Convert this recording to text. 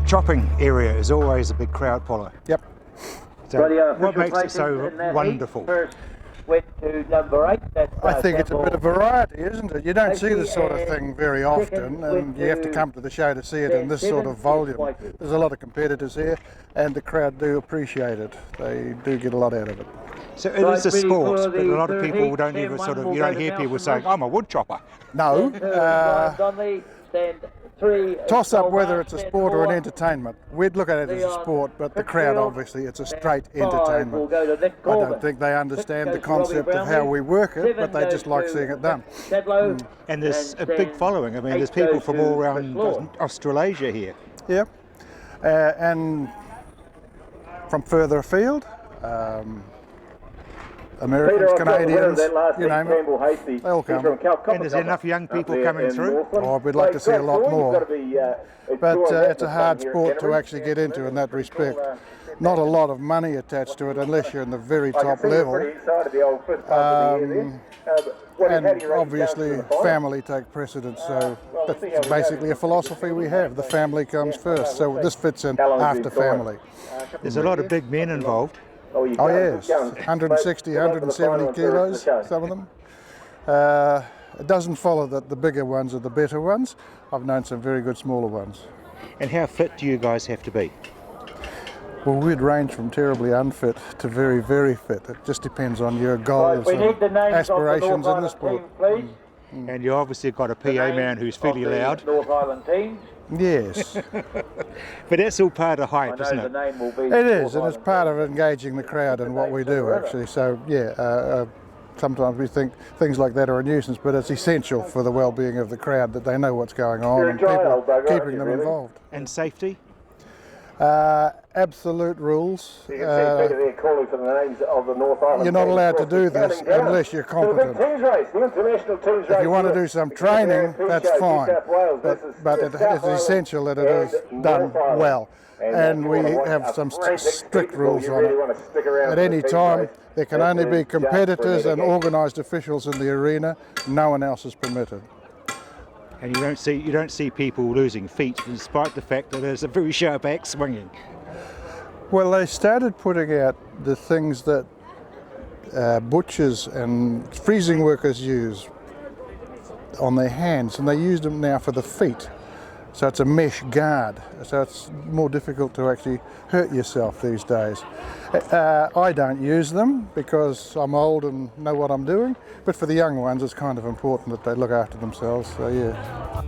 chopping area is always a big crowd puller. Yep. So what makes it so wonderful? Went to number 8. I think it's a bit of variety, isn't it? You don't see this sort of thing very often, and you have to come to the show to see it in this sort of volume. There's a lot of competitors here, and the crowd do appreciate it. They do get a lot out of it. So it is a sport, but a lot of people don't even you don't hear people saying, I'm a wood chopper. No. Toss up whether it's a sport or an entertainment. We'd look at it as a sport, but the crowd, obviously, it's a straight entertainment. I don't think they understand the concept of how we work it, but they just like seeing it done. And there's a big following. I mean, there's people from all around Australasia here. Yeah, and from further afield. Americans, Canadians, you name it, they all come. And there's enough young people coming through? Oh, we'd like to see a lot more. But it's a hard sport to actually get into in that respect. Not a lot of money attached to it unless you're in the very top level. And obviously family take precedence, so that's basically a philosophy we have. The family comes first, so this fits in after family. There's a lot of big men involved. Oh yes, 160, 170 kilos, some of them. It doesn't follow that the bigger ones are the better ones. I've known some very good smaller ones. And how fit do you guys have to be? Well, we'd range from terribly unfit to very, very fit. It just depends on your goals and aspirations in the sport. And you obviously got a PA man who's fairly loud. North Island teams. Yes. But that's all part of hype, isn't it? It is, and it's part of engaging the crowd in what we do, actually. So, yeah, sometimes we think things like that are a nuisance, but it's essential for the well-being of the crowd that they know what's going on and people keeping them involved. And safety? Absolute rules. You're not allowed to do this unless you're competent. If you want to do some training, that's fine, but it's essential that it is done well. And we have some strict rules on it. At any time, there can only be competitors and organised officials in the arena. No one else is permitted. And you don't see people losing feet, despite the fact that there's a very sharp axe swinging. Well, they started putting out the things that butchers and freezing workers use on their hands, and they use them now for the feet. So it's a mesh guard, so it's more difficult to actually hurt yourself these days. I don't use them because I'm old and know what I'm doing, but for the young ones it's kind of important that they look after themselves, so yeah.